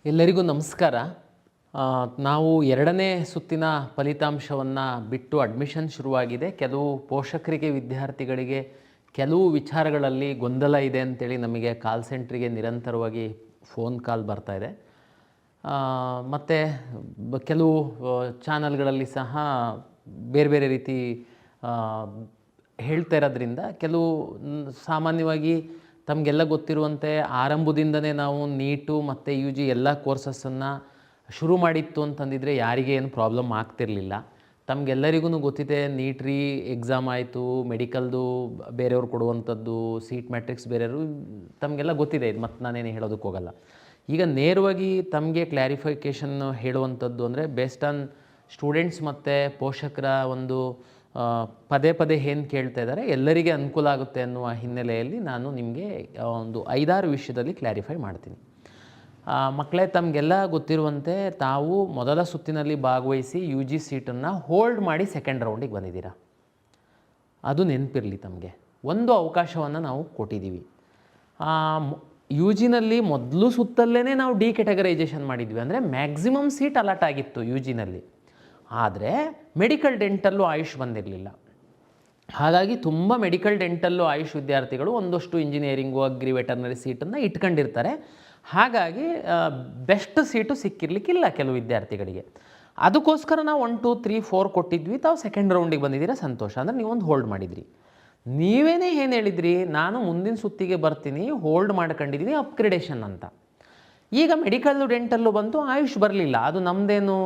ಎಲ್ಲರಿಗೂ ನಮಸ್ಕಾರ. ನಾವು ಎರಡನೇ ಸುತ್ತಿನ ಫಲಿತಾಂಶವನ್ನು ಬಿಟ್ಟು ಅಡ್ಮಿಷನ್ ಶುರುವಾಗಿದೆ. ಕೆಲವು ಪೋಷಕರಿಗೆ, ವಿದ್ಯಾರ್ಥಿಗಳಿಗೆ ಕೆಲವು ವಿಚಾರಗಳಲ್ಲಿ ಗೊಂದಲ ಇದೆ ಅಂತೇಳಿ ನಮಗೆ ಕಾಲ್ ಸೆಂಟ್ರಿಗೆ ನಿರಂತರವಾಗಿ ಫೋನ್ ಕಾಲ್ ಬರ್ತಾಯಿದೆ. ಮತ್ತು ಕೆಲವು ಚಾನಲ್ಗಳಲ್ಲಿ ಸಹ ಬೇರೆ ಬೇರೆ ರೀತಿ ಹೇಳ್ತಾ ಇರೋದ್ರಿಂದ ಕೆಲವು ಸಾಮಾನ್ಯವಾಗಿ ತಮಗೆಲ್ಲ ಗೊತ್ತಿರುವಂತೆ ಆರಂಭದಿಂದನೇ ನಾವು ನೀಟು ಮತ್ತು ಯು ಜಿ ಎಲ್ಲ ಕೋರ್ಸಸ್ಸನ್ನು ಶುರು ಮಾಡಿತ್ತು ಅಂತಂದಿದ್ರೆ ಯಾರಿಗೆ ಏನು ಪ್ರಾಬ್ಲಮ್ ಆಗ್ತಿರಲಿಲ್ಲ. ತಮಗೆಲ್ಲರಿಗೂ ಗೊತ್ತಿದೆ, ನೀಟ್ ರೀ ಎಕ್ಸಾಮ್ ಆಯಿತು, ಮೆಡಿಕಲ್ದು ಬೇರೆಯವ್ರು ಕೊಡುವಂಥದ್ದು, ಸೀಟ್ ಮ್ಯಾಟ್ರಿಕ್ಸ್ ಬೇರೆಯವರು, ತಮಗೆಲ್ಲ ಗೊತ್ತಿದೆ. ಇದು ಮತ್ತು ನಾನೇನು ಹೇಳೋದಕ್ಕೆ ಹೋಗಲ್ಲ. ಈಗ ನೇರವಾಗಿ ತಮಗೆ ಕ್ಲಾರಿಫಿಕೇಷನ್ ಹೇಳುವಂಥದ್ದು ಅಂದರೆ ಬೇಸ್ಡ್ ಆನ್ ಸ್ಟೂಡೆಂಟ್ಸ್ ಮತ್ತು ಪೋಷಕರ ಒಂದು ಪದೇ ಪದೇ ಏನು ಕೇಳ್ತಾ ಇದ್ದಾರೆ, ಎಲ್ಲರಿಗೆ ಅನುಕೂಲ ಆಗುತ್ತೆ ಅನ್ನುವ ಹಿನ್ನೆಲೆಯಲ್ಲಿ ನಾನು ನಿಮಗೆ ಒಂದು 5-6 ವಿಷಯದಲ್ಲಿ ಕ್ಲಾರಿಫೈ ಮಾಡ್ತೀನಿ. ಮಕ್ಕಳೇ, ತಮಗೆಲ್ಲ ಗೊತ್ತಿರುವಂತೆ ತಾವು ಮೊದಲ ಸುತ್ತಿನಲ್ಲಿ ಭಾಗವಹಿಸಿ ಯು ಜಿ ಸೀಟನ್ನು ಹೋಲ್ಡ್ ಮಾಡಿ ಸೆಕೆಂಡ್ ರೌಂಡಿಗೆ ಬಂದಿದ್ದೀರಾ. ಅದು ನೆನಪಿರಲಿ. ತಮಗೆ ಒಂದು ಅವಕಾಶವನ್ನು ನಾವು ಕೊಟ್ಟಿದ್ದೀವಿ. ಯು ಜಿನಲ್ಲಿ ಮೊದಲು ಸುತ್ತಲ್ಲೇ ನಾವು ಡಿ ಕ್ಯಾಟಗರೈಸೇಷನ್ ಮಾಡಿದ್ವಿ. ಅಂದರೆ ಮ್ಯಾಕ್ಸಿಮಮ್ ಸೀಟ್ ಅಲಾಟ್ ಆಗಿತ್ತು ಯು ಜಿನಲ್ಲಿ. ಆದರೆ ಮೆಡಿಕಲ್ ಡೆಂಟಲ್ಲು ಆಯುಷ್ ಬಂದಿರಲಿಲ್ಲ. ಹಾಗಾಗಿ ತುಂಬ ಮೆಡಿಕಲ್ ಡೆಂಟಲ್ಲು ಆಯುಷ್ ವಿದ್ಯಾರ್ಥಿಗಳು ಒಂದಷ್ಟು ಇಂಜಿನಿಯರಿಂಗು, ಅಗ್ರಿ, ವೆಟರ್ನರಿ ಸೀಟನ್ನು ಇಟ್ಕೊಂಡಿರ್ತಾರೆ. ಹಾಗಾಗಿ ಬೆಸ್ಟ್ ಸೀಟು ಸಿಕ್ಕಿರಲಿಕ್ಕಿಲ್ಲ ಕೆಲವು ವಿದ್ಯಾರ್ಥಿಗಳಿಗೆ. ಅದಕ್ಕೋಸ್ಕರ ನಾವು 1, 2, 3, 4 ಕೊಟ್ಟಿದ್ವಿ. ತಾವು ಸೆಕೆಂಡ್ ರೌಂಡಿಗೆ ಬಂದಿದ್ದೀರಾ, ಸಂತೋಷ. ಅಂದರೆ ನೀವೊಂದು ಹೋಲ್ಡ್ ಮಾಡಿದ್ರಿ. ನೀವೇನೇ ಏನು ಹೇಳಿದ್ರಿ, ನಾನು ಮುಂದಿನ ಸುತ್ತಿಗೆ ಬರ್ತೀನಿ, ಹೋಲ್ಡ್ ಮಾಡ್ಕೊಂಡಿದ್ದೀನಿ, ಅಪ್ಗ್ರೇಡೇಷನ್ ಅಂತ. ಈಗ ಮೆಡಿಕಲ್ಲು ಡೆಂಟಲ್ಲು ಬಂತು, ಆಯುಷ್ ಬರಲಿಲ್ಲ. ಅದು ನಮ್ಮದೇನು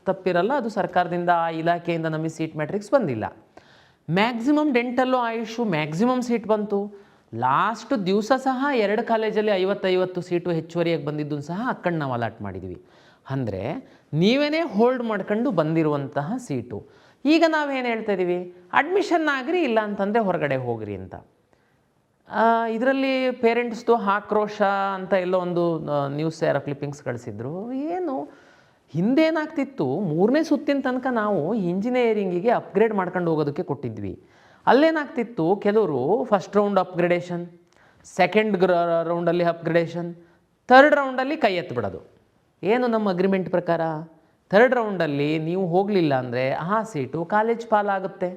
ತಪ್ಪಿರಲ್ಲ, ಅದು ಸರ್ಕಾರದಿಂದ, ಆ ಇಲಾಖೆಯಿಂದ ನಮಗೆ ಸೀಟ್ ಮ್ಯಾಟ್ರಿಕ್ಸ್ ಬಂದಿಲ್ಲ. Maximum dental Ayush maximum seat ಬಂತು. ಲಾಸ್ಟ್ ದಿವಸ ಸಹ 2 ಕಾಲೇಜಲ್ಲಿ 50-50 ಸೀಟು ಹೆಚ್ಚುವರಿಯಾಗಿ ಬಂದಿದ್ದನ್ನು ಸಹ ಅಕ್ಕಂಡು ನಾವು ಅಲಾಟ್ ಮಾಡಿದ್ವಿ. ಅಂದರೆ ನೀವೇ ಹೋಲ್ಡ್ ಮಾಡ್ಕೊಂಡು ಬಂದಿರುವಂತಹ ಸೀಟು. ಈಗ ನಾವೇನು ಹೇಳ್ತಾ ಇದ್ದೀವಿ, ಅಡ್ಮಿಷನ್ ಆಗ್ರಿ, ಇಲ್ಲ ಅಂತಂದರೆ ಹೊರಗಡೆ ಹೋಗ್ರಿ ಅಂತ. ಇದರಲ್ಲಿ ಪೇರೆಂಟ್ಸ್ದು ಆಕ್ರೋಶ ಅಂತ ಎಲ್ಲೋ ಒಂದು ನ್ಯೂಸ್ ಯಾರೋ ಕ್ಲಿಪ್ಪಿಂಗ್ಸ್ ಕಳಿಸಿದ್ರು. ಏನು ಹಿಂದೇನಾಗ್ತಿತ್ತು, 3ನೇ ಸುತ್ತಿನ ತನಕ ನಾವು ಇಂಜಿನಿಯರಿಂಗಿಗೆ ಅಪ್ಗ್ರೇಡ್ ಮಾಡ್ಕೊಂಡು ಹೋಗೋದಕ್ಕೆ ಕೊಟ್ಟಿದ್ವಿ. ಅಲ್ಲೇನಾಗ್ತಿತ್ತು, ಕೆಲವರು ಫಸ್ಟ್ ರೌಂಡ್ ಅಪ್ಗ್ರೇಡೇಷನ್, ಸೆಕೆಂಡ್ ರೌಂಡಲ್ಲಿ ಅಪ್ಗ್ರೇಡೇಷನ್, ಥರ್ಡ್ ರೌಂಡಲ್ಲಿ ಕೈ ಎತ್ತಿಬಿಡೋದು. ಏನು ನಮ್ಮ ಅಗ್ರಿಮೆಂಟ್ ಪ್ರಕಾರ ಥರ್ಡ್ ರೌಂಡಲ್ಲಿ ನೀವು ಹೋಗಲಿಲ್ಲ ಅಂದರೆ ಆ ಸೀಟು ಕಾಲೇಜ್ ಪಾಲಾಗುತ್ತೆ.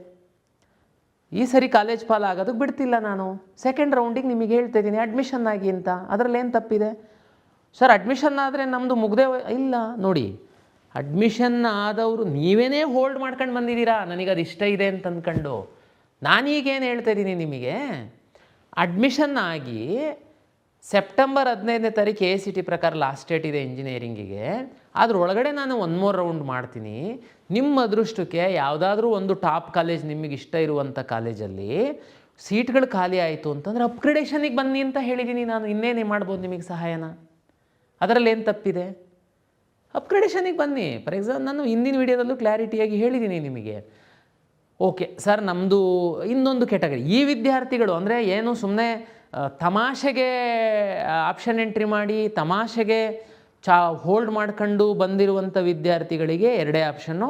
ಈ ಸರಿ ಕಾಲೇಜ್ ಪಾಲಾಗೋದಕ್ಕೆ ಬಿಡ್ತಿಲ್ಲ ನಾನು. ಸೆಕೆಂಡ್ ರೌಂಡಿಗೆ ನಿಮಗೆ ಹೇಳ್ತಾ ಇದ್ದೀನಿ ಅಡ್ಮಿಷನ್ ಆಗಿ ಅಂತ. ಅದರಲ್ಲೇನು ತಪ್ಪಿದೆ ಸರ್? ಅಡ್ಮಿಷನ್ ಆದರೆ ನಮ್ಮದು ಮುಗ್ದೇ ಇಲ್ಲ. ನೋಡಿ, ಅಡ್ಮಿಷನ್ ಆದವರು ನೀವೇ ಹೋಲ್ಡ್ ಮಾಡ್ಕೊಂಡು ಬಂದಿದ್ದೀರಾ, ನನಗದು ಇಷ್ಟ ಇದೆ ಅಂತ ಅಂದ್ಕೊಂಡು. ನಾನೀಗೇನು ಹೇಳ್ತಾ ಇದ್ದೀನಿ ನಿಮಗೆ, ಅಡ್ಮಿಷನ್ ಆಗಿ ಸೆಪ್ಟೆಂಬರ್ 15ನೇ ತಾರೀಕು ACT ಪ್ರಕಾರ ಲಾಸ್ಟ್ ಡೇಟ್ ಇದೆ ಇಂಜಿನಿಯರಿಂಗಿಗೆ. ಅದರೊಳಗಡೆ ನಾನು 1 more ರೌಂಡ್ ಮಾಡ್ತೀನಿ. ನಿಮ್ಮ ಅದೃಷ್ಟಕ್ಕೆ ಯಾವುದಾದ್ರೂ ಒಂದು ಟಾಪ್ ಕಾಲೇಜ್, ನಿಮಗೆ ಇಷ್ಟ ಇರುವಂಥ ಕಾಲೇಜಲ್ಲಿ ಸೀಟ್ಗಳು ಖಾಲಿ ಆಯಿತು ಅಂತಂದರೆ ಅಪ್ಗ್ರೇಡೇಷನಿಗೆ ಬನ್ನಿ ಅಂತ ಹೇಳಿದ್ದೀನಿ ನಾನು. ಇನ್ನೇನೇ ಮಾಡ್ಬೋದು ನಿಮಗೆ ಸಹಾಯನ? ಅದರಲ್ಲಿ ಏನು ತಪ್ಪಿದೆ? ಅಪ್ಗ್ರೇಡೇಷನಿಗೆ ಬನ್ನಿ. ಫಾರ್ ಎಕ್ಸಾಂಪಲ್ ನಾನು ಹಿಂದಿನ ವಿಡಿಯೋದಲ್ಲೂ ಕ್ಲಾರಿಟಿಯಾಗಿ ಹೇಳಿದ್ದೀನಿ ನಿಮಗೆ. ಓಕೆ ಸರ್, ನಮ್ಮದು ಇನ್ನೊಂದು ಕ್ಯಾಟಗರಿ ಈ ವಿದ್ಯಾರ್ಥಿಗಳು ಅಂದರೆ ಏನು ಸುಮ್ಮನೆ ತಮಾಷೆಗೆ ಆಪ್ಷನ್ ಎಂಟ್ರಿ ಮಾಡಿ ತಮಾಷೆಗೆ ಹೋಲ್ಡ್ ಮಾಡ್ಕೊಂಡು ಬಂದಿರುವಂಥ ವಿದ್ಯಾರ್ಥಿಗಳಿಗೆ 2 ಆಪ್ಷನ್ನು,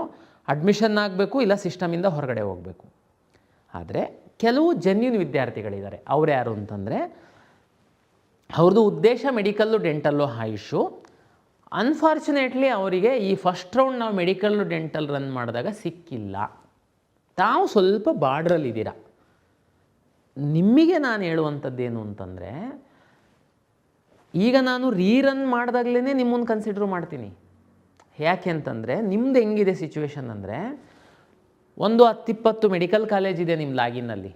ಅಡ್ಮಿಷನ್ ಆಗಬೇಕು, ಇಲ್ಲ ಸಿಸ್ಟಮಿಂದ ಹೊರಗಡೆ ಹೋಗಬೇಕು. ಆದರೆ ಕೆಲವು ಜೆನ್ಯೂನ್ ವಿದ್ಯಾರ್ಥಿಗಳಿದ್ದಾರೆ. ಅವ್ರು ಯಾರು ಅಂತಂದರೆ, ಅವ್ರದ್ದು ಉದ್ದೇಶ ಮೆಡಿಕಲ್ಲು, ಡೆಂಟಲ್ಲು, ಆಯುಷು. ಅನ್ಫಾರ್ಚುನೇಟ್ಲಿ ಅವರಿಗೆ ಈ ಫಸ್ಟ್ ರೌಂಡ್ ನಾವು ಮೆಡಿಕಲ್ಲು, ಡೆಂಟಲ್ ರನ್ ಮಾಡಿದಾಗ ಸಿಕ್ಕಿಲ್ಲ. ತಾವು ಸ್ವಲ್ಪ ಬಾರ್ಡ್ರಲ್ಲಿದ್ದೀರಾ. ನಿಮಗೆ ನಾನು ಹೇಳುವಂಥದ್ದೇನು ಅಂತಂದರೆ, ಈಗ ನಾನು ರೀರನ್ ಮಾಡಿದಾಗಲೇ ನಿಮ್ಮನ್ನು ಕನ್ಸಿಡರ್ ಮಾಡ್ತೀನಿ. ಯಾಕೆ ಅಂತಂದರೆ, ನಿಮ್ಮದು ಹೆಂಗಿದೆ ಸಿಚುವೇಶನ್ ಅಂದರೆ, ಒಂದು 10-20 ಮೆಡಿಕಲ್ ಕಾಲೇಜ್ ಇದೆ ನಿಮ್ಮ ಲಾಗಿನ್ನಲ್ಲಿ,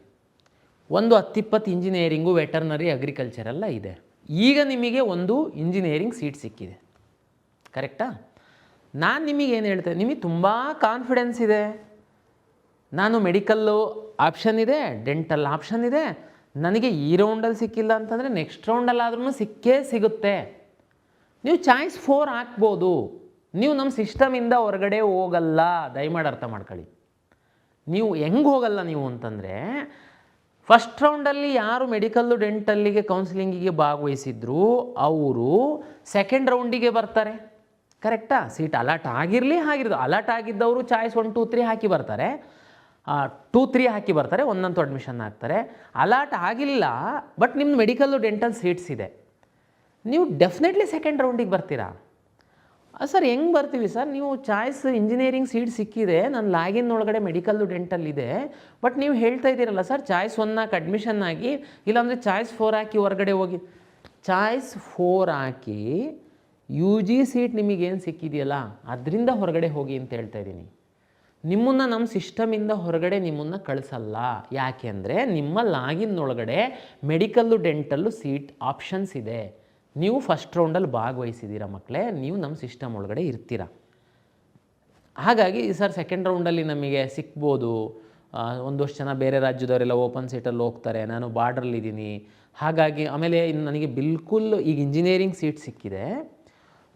ಒಂದು 10-20 ಇಂಜಿನಿಯರಿಂಗು, ವೆಟರ್ನರಿ, ಅಗ್ರಿಕಲ್ಚರ್ ಎಲ್ಲ ಇದೆ. ಈಗ ನಿಮಗೆ ಒಂದು ಇಂಜಿನಿಯರಿಂಗ್ ಸೀಟ್ ಸಿಕ್ಕಿದೆ, ಕರೆಕ್ಟಾ? ನಾನು ನಿಮಗೇನು ಹೇಳ್ತೇನೆ, ನಿಮಗೆ ತುಂಬ ಕಾನ್ಫಿಡೆನ್ಸ್ ಇದೆ, ನಾನು ಮೆಡಿಕಲ್ಲು ಆಪ್ಷನ್ ಇದೆ, ಡೆಂಟಲ್ ಆಪ್ಷನ್ ಇದೆ, ನನಗೆ ಈ ರೌಂಡಲ್ಲಿ ಸಿಕ್ಕಿಲ್ಲ ಅಂತಂದರೆ ನೆಕ್ಸ್ಟ್ ರೌಂಡಲ್ಲಾದ್ರೂ ಸಿಕ್ಕೇ ಸಿಗುತ್ತೆ. ನೀವು ಚಾಯ್ಸ್ 4 ಹಾಕ್ಬೋದು. ನೀವು ನಮ್ಮ ಸಿಸ್ಟಮಿಂದ ಹೊರಗಡೆ ಹೋಗಲ್ಲ. ದಯಮಾಡಿ ಅರ್ಥ ಮಾಡ್ಕೊಳ್ಳಿ. ನೀವು ಹೆಂಗೆ ಹೋಗಲ್ಲ ನೀವು ಅಂತಂದರೆ, ಫಸ್ಟ್ ರೌಂಡಲ್ಲಿ ಯಾರು ಮೆಡಿಕಲ್ಲು, ಡೆಂಟಲ್ಲಿಗೆ ಕೌನ್ಸಿಲಿಂಗಿಗೆ ಭಾಗವಹಿಸಿದ್ರು ಅವರು ಸೆಕೆಂಡ್ ರೌಂಡಿಗೆ ಬರ್ತಾರೆ, ಕರೆಕ್ಟಾ? ಸೀಟ್ ಅಲಾಟ್ ಆಗಿರಲಿ, ಅಲಾಟ್ ಆಗಿದ್ದವರು ಚಾಯ್ಸ್ 1, 2, 3 ಹಾಕಿ ಬರ್ತಾರೆ, 2, 3 ಹಾಕಿ ಬರ್ತಾರೆ, ಒಂದಂತೂ ಅಡ್ಮಿಷನ್ ಆಗ್ತಾರೆ. ಅಲಾಟ್ ಆಗಿಲ್ಲ, ಬಟ್ ನಿಮ್ಮ ಮೆಡಿಕಲ್ಲು, ಡೆಂಟಲ್ ಸೀಟ್ಸ್ ಇದೆ, ನೀವು ಡೆಫಿನೆಟ್ಲಿ ಸೆಕೆಂಡ್ ರೌಂಡಿಗೆ ಬರ್ತೀರಾ. ಸರ್ ಹೆಂಗೆ ಬರ್ತೀವಿ ಸರ್, ನೀವು ಚಾಯ್ಸ್ ಇಂಜಿನಿಯರಿಂಗ್ ಸೀಟ್ ಸಿಕ್ಕಿದೆ, ನನ್ನ ಲ್ಯಾಗಿನ್ ಒಳಗಡೆ ಮೆಡಿಕಲ್ಲು ಡೆಂಟಲ್ ಇದೆ, ಬಟ್ ನೀವು ಹೇಳ್ತಾ ಇದ್ದೀರಲ್ಲ ಸರ್ ಚಾಯ್ಸ್ 1 ಅಡ್ಮಿಷನ್ ಆಗಿ, ಇಲ್ಲಾಂದರೆ ಚಾಯ್ಸ್ 4 ಹಾಕಿ ಹೊರಗಡೆ ಹೋಗಿ. ಚಾಯ್ಸ್ 4 ಹಾಕಿ ಯು ಜಿ ಸೀಟ್ ನಿಮಗೇನು ಸಿಕ್ಕಿದೆಯಲ್ಲ ಅದರಿಂದ ಹೊರಗಡೆ ಹೋಗಿ ಅಂತ ಹೇಳ್ತಾ ಇದ್ದೀನಿ. ನಿಮ್ಮನ್ನು ನಮ್ಮ ಸಿಸ್ಟಮಿಂದ ಹೊರಗಡೆ ನಿಮ್ಮನ್ನು ಕಳಿಸಲ್ಲ. ಯಾಕೆ ಅಂದರೆ ನಿಮ್ಮ ಲಾಗಿನ್ನೊಳಗಡೆ ಮೆಡಿಕಲ್ಲು ಡೆಂಟಲ್ಲು ಸೀಟ್ ಆಪ್ಷನ್ಸ್ ಇದೆ. ನೀವು ಫಸ್ಟ್ ರೌಂಡಲ್ಲಿ ಭಾಗವಹಿಸಿದ್ದೀರ ಮಕ್ಕಳೇ, ನೀವು ನಮ್ಮ ಸಿಸ್ಟಮ್ ಒಳಗಡೆ ಇರ್ತೀರ. ಹಾಗಾಗಿ ಸರ್ ಸೆಕೆಂಡ್ ರೌಂಡಲ್ಲಿ ನಮಗೆ ಸಿಗ್ಬೋದು, ಒಂದಷ್ಟು ಜನ ಬೇರೆ ರಾಜ್ಯದವರೆಲ್ಲ ಓಪನ್ ಸೀಟಲ್ಲಿ ಹೋಗ್ತಾರೆ, ನಾನು ಬಾರ್ಡ್ರಲ್ಲಿದ್ದೀನಿ, ಹಾಗಾಗಿ ಆಮೇಲೆ ನನಗೆ ಬಿಲ್ಕುಲ್ ಈಗ ಇಂಜಿನಿಯರಿಂಗ್ ಸೀಟ್ ಸಿಕ್ಕಿದೆ,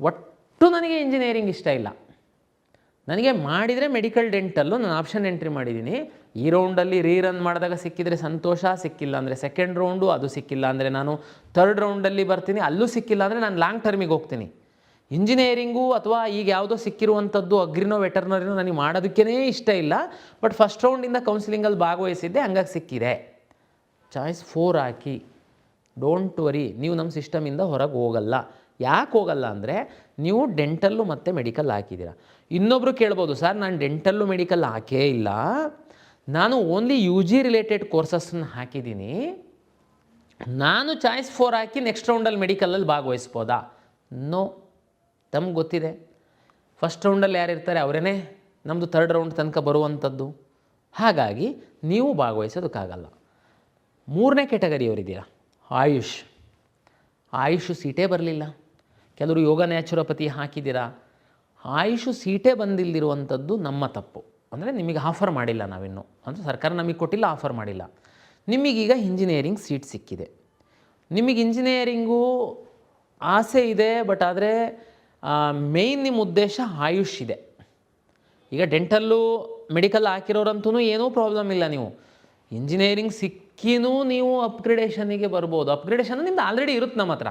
ಒಟ್ಟು ನನಗೆ ಇಂಜಿನಿಯರಿಂಗ್ ಇಷ್ಟ ಇಲ್ಲ, ನನಗೆ ಮಾಡಿದರೆ ಮೆಡಿಕಲ್ ಡೆಂಟಲ್ಲು ನಾನು ಆಪ್ಷನ್ ಎಂಟ್ರಿ ಮಾಡಿದ್ದೀನಿ, ಈ ರೌಂಡಲ್ಲಿ ರೀರನ್ ಮಾಡಿದಾಗ ಸಿಕ್ಕಿದರೆ ಸಂತೋಷ, ಸಿಕ್ಕಿಲ್ಲ ಅಂದರೆ ಸೆಕೆಂಡ್ ರೌಂಡು, ಅದು ಸಿಕ್ಕಿಲ್ಲ ಅಂದರೆ ನಾನು ಥರ್ಡ್ ರೌಂಡಲ್ಲಿ ಬರ್ತೀನಿ, ಅಲ್ಲೂ ಸಿಕ್ಕಿಲ್ಲ ಅಂದರೆ ನಾನು ಲಾಂಗ್ ಟರ್ಮಿಗೆ ಹೋಗ್ತೀನಿ. ಇಂಜಿನಿಯರಿಂಗು ಅಥವಾ ಈಗ ಯಾವುದೋ ಸಿಕ್ಕಿರುವಂಥದ್ದು ಅಗ್ರಿನೋ ವೆಟರ್ನರಿನೋ ನನಗೆ ಮಾಡೋದಕ್ಕೇ ಇಷ್ಟ ಇಲ್ಲ, ಬಟ್ ಫಸ್ಟ್ ರೌಂಡಿಂದ ಕೌನ್ಸಿಲಿಂಗಲ್ಲಿ ಭಾಗವಹಿಸಿದ್ದೆ, ಹಂಗಾಗಿ ಸಿಕ್ಕಿದೆ. ಚಾಯ್ಸ್ 4 ಹಾಕಿ, ಡೋಂಟ್ ವರಿ, ನೀವು ನಮ್ಮ ಸಿಸ್ಟಮಿಂದ ಹೊರಗೆ ಹೋಗಲ್ಲ. ಯಾಕೆ ಹೋಗಲ್ಲ ಅಂದರೆ ನೀವು ಡೆಂಟಲ್ಲು ಮತ್ತು ಮೆಡಿಕಲ್ ಹಾಕಿದ್ದೀರ. ಇನ್ನೊಬ್ಬರು ಕೇಳ್ಬೋದು, ಸರ್ ನಾನು ಡೆಂಟಲ್ಲು ಮೆಡಿಕಲ್ ಹಾಕೇ ಇಲ್ಲ, ನಾನು ಓನ್ಲಿ ಯು ಜಿ ರಿಲೇಟೆಡ್ ಕೋರ್ಸಸ್ನ ಹಾಕಿದ್ದೀನಿ, ನಾನು ಚಾಯ್ಸ್ 4 ಹಾಕಿ ನೆಕ್ಸ್ಟ್ ರೌಂಡಲ್ಲಿ ಮೆಡಿಕಲಲ್ಲಿ ಭಾಗವಹಿಸ್ಬೋದಾ? ನೋ, ತಮ್ಗೆ ಗೊತ್ತಿದೆ ಫಸ್ಟ್ ರೌಂಡಲ್ಲಿ ಯಾರಿರ್ತಾರೆ ಅವರೇ ನಮ್ಮದು ಥರ್ಡ್ ರೌಂಡ್ ತನಕ ಬರುವಂಥದ್ದು, ಹಾಗಾಗಿ ನೀವು ಭಾಗವಹಿಸೋದಕ್ಕಾಗಲ್ಲ. 3ನೇ ಕ್ಯಾಟಗರಿಯವರಿದ್ದೀರಾ, ಆಯುಷ್ ಸೀಟೇ ಬರಲಿಲ್ಲ. ಕೆಲವರು ಯೋಗ ನ್ಯಾಚುರೋಪತಿ ಹಾಕಿದ್ದೀರಾ, ಆಯುಷ್ ಸೀಟೇ ಬಂದಿಲ್ಲದಿರುವಂಥದ್ದು ನಮ್ಮ ತಪ್ಪು. ಅಂದರೆ ನಿಮಗೆ ಆಫರ್ ಮಾಡಿಲ್ಲ ನಾವಿನ್ನು, ಅಂದರೆ ಸರ್ಕಾರ ನಮಗೆ ಕೊಟ್ಟಿಲ್ಲ, ಆಫರ್ ಮಾಡಿಲ್ಲ. ನಿಮಗೀಗ ಇಂಜಿನಿಯರಿಂಗ್ ಸೀಟ್ ಸಿಕ್ಕಿದೆ, ನಿಮಗೆ ಇಂಜಿನಿಯರಿಂಗು ಆಸೆ ಇದೆ, ಬಟ್ ಆದರೆ ಮೇಯ್ನ್ ನಿಮ್ಮ ಉದ್ದೇಶ ಆಯುಷ್ ಇದೆ. ಈಗ ಡೆಂಟಲ್ಲು ಮೆಡಿಕಲ್ ಹಾಕಿರೋರಂತೂ ಏನೂ ಪ್ರಾಬ್ಲಮ್ ಇಲ್ಲ, ನೀವು ಇಂಜಿನಿಯರಿಂಗ್ ಸಿಕ್ಕಿನೂ ನೀವು ಅಪ್ಗ್ರೇಡೇಷನಿಗೆ ಬರ್ಬೋದು. ಅಪ್ಗ್ರೇಡೇಷನ್ ನಿಮ್ದು ಆಲ್ರೆಡಿ ಇರುತ್ತೆ ನಮ್ಮ ಹತ್ರ.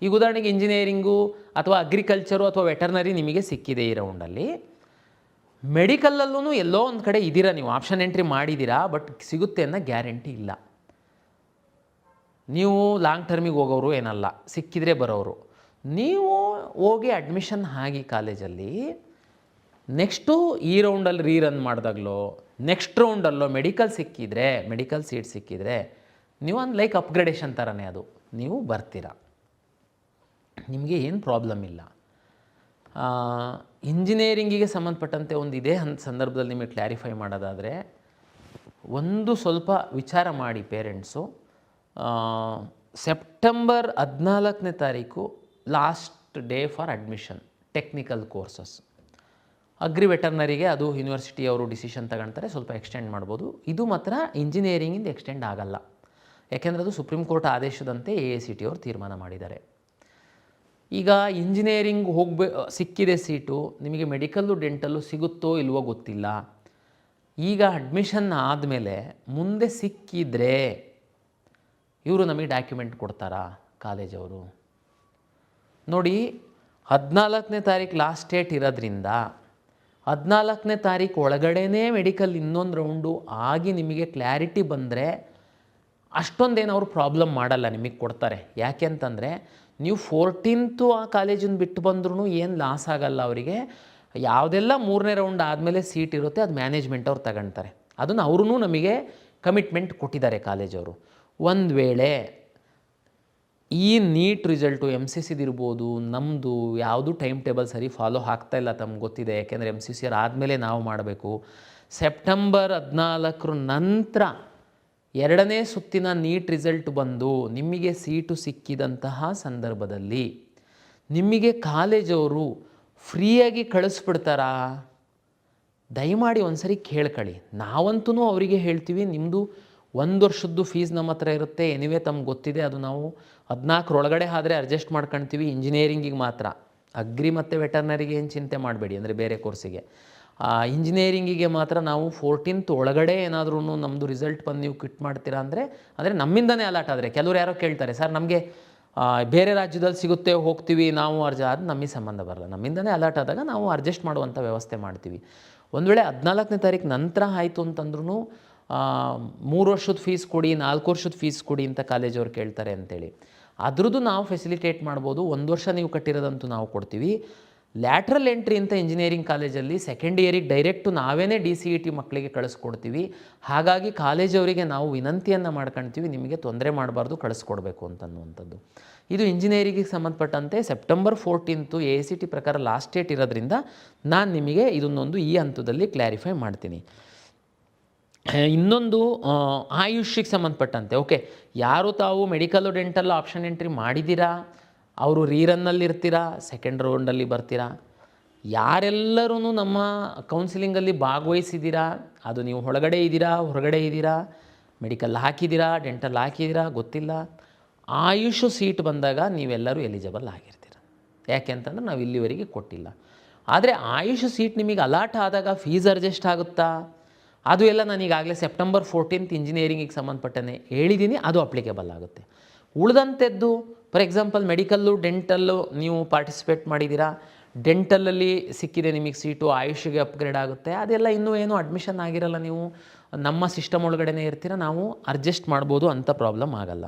ಈಗ ಉದಾಹರಣೆಗೆ ಇಂಜಿನಿಯರಿಂಗು ಅಥವಾ ಅಗ್ರಿಕಲ್ಚರು ಅಥವಾ ವೆಟರ್ನರಿ ನಿಮಗೆ ಸಿಕ್ಕಿದೆ ಈ ರೌಂಡಲ್ಲಿ, ಮೆಡಿಕಲ್ಲಲ್ಲೂ ಎಲ್ಲೋ ಒಂದು ಕಡೆ ಇದ್ದೀರಾ, ನೀವು ಆಪ್ಷನ್ ಎಂಟ್ರಿ ಮಾಡಿದ್ದೀರಾ, ಬಟ್ ಸಿಗುತ್ತೆ ಅನ್ನೋ ಗ್ಯಾರಂಟಿ ಇಲ್ಲ. ನೀವು ಲಾಂಗ್ ಟರ್ಮಿಗೆ ಹೋಗೋರು ಏನಲ್ಲ, ಸಿಕ್ಕಿದ್ರೆ ಬರೋರು. ನೀವು ಹೋಗಿ ಅಡ್ಮಿಷನ್ ಆಗಿ ಕಾಲೇಜಲ್ಲಿ, ನೆಕ್ಸ್ಟು ಈ ರೌಂಡಲ್ಲಿ ರೀರನ್ ಮಾಡಿದಾಗಲೋ ನೆಕ್ಸ್ಟ್ ರೌಂಡಲ್ಲೋ ಮೆಡಿಕಲ್ ಸಿಕ್ಕಿದರೆ, ಮೆಡಿಕಲ್ ಸೀಟ್ ಸಿಕ್ಕಿದರೆ ನೀವು ಒಂದು ಲೈಕ್ ಅಪ್ಗ್ರೇಡೇಷನ್ ಥರನೇ ಅದು, ನೀವು ಬರ್ತೀರ, ನಿಮಗೆ ಏನು ಪ್ರಾಬ್ಲಮ್ ಇಲ್ಲ. ಇಂಜಿನಿಯರಿಂಗಿಗೆ ಸಂಬಂಧಪಟ್ಟಂತೆ ಒಂದು ಇದೇ ಸಂದರ್ಭದಲ್ಲಿ ನಿಮಗೆ ಕ್ಲಾರಿಫೈ ಮಾಡೋದಾದರೆ, ಒಂದು ಸ್ವಲ್ಪ ವಿಚಾರ ಮಾಡಿ ಪೇರೆಂಟ್ಸು. ಸೆಪ್ಟೆಂಬರ್ 14ನೇ ತಾರೀಕು last day for admission technical courses. Agri ವೆಟರ್ನರಿಗೆ ಅದು ಯೂನಿವರ್ಸಿಟಿಯವರು ಡಿಸಿಷನ್ ತಗೊಳ್ತಾರೆ, ಸ್ವಲ್ಪ ಎಕ್ಸ್ಟೆಂಡ್ ಮಾಡ್ಬೋದು. ಇದು ಮಾತ್ರ ಇಂಜಿನಿಯರಿಂಗಿಂದ ಎಕ್ಸ್ಟೆಂಡ್ ಆಗಲ್ಲ, ಯಾಕೆಂದರೆ ಅದು ಸುಪ್ರೀಂ ಕೋರ್ಟ್ ಆದೇಶದಂತೆ AICTE ಅವರು ತೀರ್ಮಾನ ಮಾಡಿದ್ದಾರೆ. ಈಗ ಇಂಜಿನಿಯರಿಂಗ್ ಸಿಕ್ಕಿದೆ ಸೀಟು, ನಿಮಗೆ ಮೆಡಿಕಲ್ಲು ಡೆಂಟಲ್ಲು ಸಿಗುತ್ತೋ ಇಲ್ವೋ ಗೊತ್ತಿಲ್ಲ. ಈಗ ಅಡ್ಮಿಷನ್ ಆದಮೇಲೆ ಮುಂದೆ ಸಿಕ್ಕಿದರೆ ಇವರು ನಮಗೆ ಡಾಕ್ಯುಮೆಂಟ್ ಕೊಡ್ತಾರಾ ಕಾಲೇಜವರು? ನೋಡಿ, 14ನೇ ತಾರೀಕು ಲಾಸ್ಟ್ ಡೇಟ್ ಇರೋದ್ರಿಂದ 14ನೇ ತಾರೀಕು ಒಳಗಡೆನೇ ಮೆಡಿಕಲ್ ಇನ್ನೊಂದು ರೌಂಡು ಆಗಿ ನಿಮಗೆ ಕ್ಲಾರಿಟಿ ಬಂದರೆ ಅಷ್ಟೊಂದೇನು ಅವರು ಪ್ರಾಬ್ಲಮ್ ಮಾಡಲ್ಲ, ನಿಮಗೆ ಕೊಡ್ತಾರೆ. ಯಾಕೆ ಅಂತಂದರೆ ನೀವು 14th ಆ ಕಾಲೇಜಿನ ಬಿಟ್ಟು ಬಂದ್ರೂ ಏನು ಲಾಸ್ ಆಗಲ್ಲ ಅವರಿಗೆ. ಯಾವುದೆಲ್ಲ 3ನೇ ರೌಂಡ್ ಆದಮೇಲೆ ಸೀಟ್ ಇರುತ್ತೆ ಅದು ಮ್ಯಾನೇಜ್ಮೆಂಟ್ ಅವ್ರು ತಗೊಳ್ತಾರೆ. ಅದನ್ನು ಅವ್ರೂ ನಮಗೆ ಕಮಿಟ್ಮೆಂಟ್ ಕೊಟ್ಟಿದ್ದಾರೆ ಕಾಲೇಜವರು. ಒಂದು ವೇಳೆ ಈ ನೀಟ್ ರಿಸಲ್ಟು MCCದು ಇರ್ಬೋದು, ನಮ್ಮದು ಯಾವುದು ಟೈಮ್ ಟೇಬಲ್ ಸರಿ ಫಾಲೋ ಆಗ್ತಾಯಿಲ್ಲ, ತಮ್ಗೆ ಗೊತ್ತಿದೆ. ಯಾಕೆಂದರೆ MCC ಆದಮೇಲೆ ನಾವು ಮಾಡಬೇಕು. ಸೆಪ್ಟೆಂಬರ್ 14 ನಂತರ 2ನೇ ಸುತ್ತಿನ ನೀಟ್ ರಿಸಲ್ಟ್ ಬಂದು ನಿಮಗೆ ಸೀಟು ಸಿಕ್ಕಿದಂತಹ ಸಂದರ್ಭದಲ್ಲಿ ನಿಮಗೆ ಕಾಲೇಜವರು ಫ್ರೀಯಾಗಿ ಕಳಿಸ್ಬಿಡ್ತಾರಾ? ದಯಮಾಡಿ ಒಂದು ಸರಿ ಕೇಳ್ಕೊಳ್ಳಿ. ನಾವಂತೂ ಅವರಿಗೆ ಹೇಳ್ತೀವಿ, ನಿಮ್ಮದು 1 ವರ್ಷದ್ದು ಫೀಸ್ ನಮ್ಮ ಹತ್ರ ಇರುತ್ತೆ, ಎನಿವೇ ತಮ್ಗೆ ಗೊತ್ತಿದೆ, ಅದು ನಾವು 14 ಒಳಗಡೆ ಆದರೆ ಅಡ್ಜಸ್ಟ್ ಮಾಡ್ಕೊಳ್ತೀವಿ. ಇಂಜಿನಿಯರಿಂಗಿಗೆ ಮಾತ್ರ, ಅಗ್ರಿ ಮತ್ತು ವೆಟರ್ನರಿಗೆ ಏನು ಚಿಂತೆ ಮಾಡಬೇಡಿ, ಅಂದರೆ ಬೇರೆ ಕೋರ್ಸಿಗೆ. ಇಂಜಿನಿಯರಿಂಗಿಗೆ ಮಾತ್ರ ನಾವು 14th ಒಳಗಡೆ ಏನಾದ್ರೂ ನಮ್ಮದು ರಿಸಲ್ಟ್ ಬಂದು ನೀವು ಕ್ವಿಟ್ ಮಾಡ್ತೀರಾ ಅಂದರೆ ನಮ್ಮಿಂದನೇ ಅಲಾಟ್ ಆದರೆ. ಕೆಲವರು ಯಾರೋ ಕೇಳ್ತಾರೆ, ಸರ್ ನಮಗೆ ಬೇರೆ ರಾಜ್ಯದಲ್ಲಿ ಸಿಗುತ್ತೆ ಹೋಗ್ತೀವಿ ನಾವು ಅದು ನಮಗೆ ಸಂಬಂಧ ಬರಲ್ಲ. ನಮ್ಮಿಂದನೇ ಅಲಾಟ್ ಆದಾಗ ನಾವು ಅಡ್ಜಸ್ಟ್ ಮಾಡುವಂಥ ವ್ಯವಸ್ಥೆ ಮಾಡ್ತೀವಿ. ಒಂದು ವೇಳೆ 14ನೇ ತಾರೀಕು ನಂತರ ಆಯಿತು ಅಂತಂದ್ರೂ 3 ವರ್ಷದ ಫೀಸ್ ಕೊಡಿ, 4 ವರ್ಷದ ಫೀಸ್ ಕೊಡಿ ಅಂತ ಕಾಲೇಜವ್ರು ಕೇಳ್ತಾರೆ ಅಂತೇಳಿ, ಅದ್ರದ್ದು ನಾವು ಫೆಸಿಲಿಟೇಟ್ ಮಾಡ್ಬೋದು. 1 ವರ್ಷ ನೀವು ಕಟ್ಟಿರೋದಂತೂ ನಾವು ಕೊಡ್ತೀವಿ. ಲ್ಯಾಟ್ರಲ್ ಎಂಟ್ರಿ ಅಂತ ಇಂಜಿನಿಯರಿಂಗ್ ಕಾಲೇಜಲ್ಲಿ ಸೆಕೆಂಡ್ ಇಯರಿಗೆ ಡೈರೆಕ್ಟು ನಾವೇ DCET ಮಕ್ಕಳಿಗೆ ಕಳಿಸ್ಕೊಡ್ತೀವಿ. ಹಾಗಾಗಿ ಕಾಲೇಜವರಿಗೆ ನಾವು ವಿನಂತಿಯನ್ನು ಮಾಡ್ಕೊಳ್ತೀವಿ, ನಿಮಗೆ ತೊಂದರೆ ಮಾಡಬಾರ್ದು, ಕಳಿಸ್ಕೊಡ್ಬೇಕು ಅಂತನ್ನುವಂಥದ್ದು. ಇದು ಇಂಜಿನಿಯರಿಂಗಿಗೆ ಸಂಬಂಧಪಟ್ಟಂತೆ ಸೆಪ್ಟೆಂಬರ್ 14 AICT ಪ್ರಕಾರ ಲಾಸ್ಟ್ ಡೇಟ್ ಇರೋದ್ರಿಂದ ನಾನು ನಿಮಗೆ ಇದನ್ನೊಂದು ಈ ಹಂತದಲ್ಲಿ ಕ್ಲಾರಿಫೈ ಮಾಡ್ತೀನಿ. ಇನ್ನೊಂದು ಆಯುಷ್ಗೆ ಸಂಬಂಧಪಟ್ಟಂತೆ, ಓಕೆ, ಯಾರು ತಾವು ಮೆಡಿಕಲ್ಲು ಡೆಂಟಲ್ ಆಪ್ಷನ್ ಎಂಟ್ರಿ ಮಾಡಿದ್ದೀರಾ ಅವರು ರೀರನ್ನಲ್ಲಿರ್ತೀರಾ, ಸೆಕೆಂಡ್ ರೌಂಡಲ್ಲಿ ಬರ್ತೀರಾ. ಯಾರೆಲ್ಲರೂ ನಮ್ಮ ಕೌನ್ಸಿಲಿಂಗಲ್ಲಿ ಭಾಗವಹಿಸಿದ್ದೀರಾ, ಅದು ನೀವು ಒಳಗಡೆ ಇದ್ದೀರಾ ಹೊರಗಡೆ ಇದ್ದೀರಾ, ಮೆಡಿಕಲ್ ಹಾಕಿದ್ದೀರಾ ಡೆಂಟಲ್ ಹಾಕಿದ್ದೀರಾ ಗೊತ್ತಿಲ್ಲ, ಆಯುಷ್ ಸೀಟ್ ಬಂದಾಗ ನೀವೆಲ್ಲರೂ ಎಲಿಜಿಬಲ್ ಆಗಿರ್ತೀರ. ಯಾಕೆ ಅಂತಂದ್ರೆ ನಾವು ಇಲ್ಲಿವರೆಗೆ ಕೊಟ್ಟಿಲ್ಲ. ಆದರೆ ಆಯುಷ್ ಸೀಟ್ ನಿಮಗೆ ಅಲಾಟ್ ಆದಾಗ ಫೀಸ್ ಅಡ್ಜಸ್ಟ್ ಆಗುತ್ತಾ, ಅದು ಎಲ್ಲ ನಾನು ಈಗಾಗಲೇ ಸೆಪ್ಟೆಂಬರ್ 14 ಇಂಜಿನಿಯರಿಂಗಿಗೆ ಸಂಬಂಧಪಟ್ಟನೆ ಹೇಳಿದ್ದೀನಿ, ಅದು ಅಪ್ಲಿಕೇಬಲ್ ಆಗುತ್ತೆ. ಉಳಿದಂಥದ್ದು ಫಾರ್ ಎಕ್ಸಾಂಪಲ್ ಮೆಡಿಕಲ್ಲು ಡೆಂಟಲ್ಲು ನೀವು ಪಾರ್ಟಿಸಿಪೇಟ್ ಮಾಡಿದ್ದೀರಾ, ಡೆಂಟಲಲ್ಲಿ ಸಿಕ್ಕಿದೆ ನಿಮಗೆ ಸೀಟು, ಆಯುಷ್ಗೆ ಅಪ್ಗ್ರೇಡ್ ಆಗುತ್ತೆ, ಅದೆಲ್ಲ ಇನ್ನೂ ಏನೂ ಅಡ್ಮಿಷನ್ ಆಗಿರಲ್ಲ, ನೀವು ನಮ್ಮ ಸಿಸ್ಟಮ್ ಒಳಗಡೆ ಇರ್ತೀರ, ನಾವು ಅಡ್ಜಸ್ಟ್ ಮಾಡ್ಬೋದು, ಅಂಥ ಪ್ರಾಬ್ಲಮ್ ಆಗಲ್ಲ.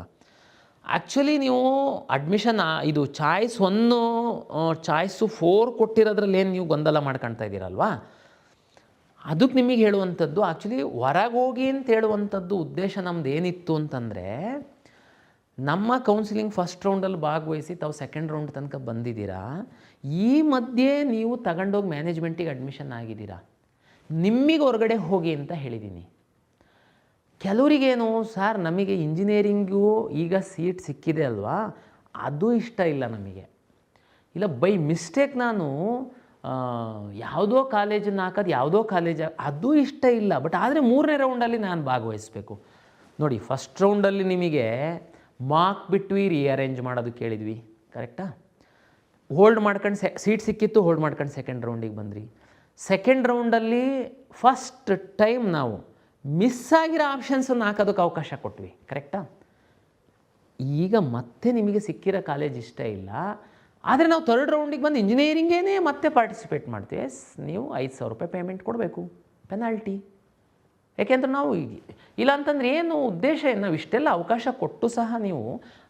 ಆ್ಯಕ್ಚುಲಿ ನೀವು ಅಡ್ಮಿಷನ್ ಇದು ಚಾಯ್ಸ್ 1 ಚಾಯ್ಸು 4 ಕೊಟ್ಟಿರೋದ್ರಲ್ಲಿ ಏನು ನೀವು ಗೊಂದಲ ಮಾಡ್ಕೊಳ್ತಾ ಇದ್ದೀರಲ್ವಾ, ಅದಕ್ಕೆ ನಿಮಗೆ ಹೇಳುವಂಥದ್ದು ಆ್ಯಕ್ಚುಲಿ ಹೊರಗೆ ಹೋಗಿ ಅಂತ ಹೇಳುವಂಥದ್ದು ಉದ್ದೇಶ ನಮ್ಮದು ಏನಿತ್ತು ಅಂತಂದರೆ, ನಮ್ಮ ಕೌನ್ಸಿಲಿಂಗ್ ಫಸ್ಟ್ ರೌಂಡಲ್ಲಿ ಭಾಗವಹಿಸಿ ತಾವು ಸೆಕೆಂಡ್ ರೌಂಡ್ ತನಕ ಬಂದಿದ್ದೀರಾ, ಈ ಮಧ್ಯೆ ನೀವು ತಗೊಂಡೋಗಿ ಮ್ಯಾನೇಜ್ಮೆಂಟಿಗೆ ಅಡ್ಮಿಷನ್ ಆಗಿದ್ದೀರಾ, ನಿಮಗೆ ಹೊರಗಡೆ ಹೋಗಿ ಅಂತ ಹೇಳಿದ್ದೀನಿ. ಕೆಲವರಿಗೇನು ಸರ್ ನಮಗೆ ಇಂಜಿನಿಯರಿಂಗು ಈಗ ಸೀಟ್ ಸಿಕ್ಕಿದೆ ಅಲ್ವಾ, ಅದು ಇಷ್ಟ ಇಲ್ಲ ನಮಗೆ, ಇಲ್ಲ ಬೈ ಮಿಸ್ಟೇಕ್ ನಾನು ಯಾವುದೋ ಕಾಲೇಜನ್ನು ಹಾಕೋದು ಯಾವುದೋ ಕಾಲೇಜ್ ಅದು ಇಷ್ಟ ಇಲ್ಲ, ಬಟ್ ಆದರೆ 3ನೇ ರೌಂಡಲ್ಲಿ ನಾನು ಭಾಗವಹಿಸಬೇಕು. ನೋಡಿ, ಫಸ್ಟ್ ರೌಂಡಲ್ಲಿ ನಿಮಗೆ ಮಾರ್ಕ್ ಬಿಟ್ಟು ರೀಅರೇಂಜ್ ಮಾಡೋದು ಕೇಳಿದ್ವಿ, ಕರೆಕ್ಟಾ? ಹೋಲ್ಡ್ ಮಾಡ್ಕೊಂಡು ಸೀಟ್ ಸಿಕ್ಕಿತ್ತು, ಹೋಲ್ಡ್ ಮಾಡ್ಕೊಂಡು ಸೆಕೆಂಡ್ ರೌಂಡಿಗೆ ಬಂದ್ರಿ. ಸೆಕೆಂಡ್ ರೌಂಡಲ್ಲಿ ಫಸ್ಟ್ ಟೈಮ್ ನಾವು ಮಿಸ್ ಆಗಿರೋ ಆಪ್ಷನ್ಸನ್ನು ಹಾಕೋದಕ್ಕೆ ಅವಕಾಶ ಕೊಟ್ವಿ, ಕರೆಕ್ಟಾ? ಈಗ ಮತ್ತೆ ನಿಮಗೆ ಸಿಕ್ಕಿರೋ ಕಾಲೇಜ್ ಇಷ್ಟ ಇಲ್ಲ, ಆದರೆ ನಾವು 3rd ರೌಂಡಿಗೆ ಬಂದು ಇಂಜಿನಿಯರಿಂಗೇನೇ ಮತ್ತೆ ಪಾರ್ಟಿಸಿಪೇಟ್ ಮಾಡ್ತೀವಿ, ನೀವು 5,000 ರೂಪಾಯಿ ಪೇಮೆಂಟ್ ಕೊಡಬೇಕು, ಪೆನಾಲ್ಟಿ. ಯಾಕೆಂದ್ರೆ ನಾವು ಇಲ್ಲ ಅಂತಂದರೆ ಏನು ಉದ್ದೇಶ, ನಾವು ಇಷ್ಟೆಲ್ಲ ಅವಕಾಶ ಕೊಟ್ಟು ಸಹ ನೀವು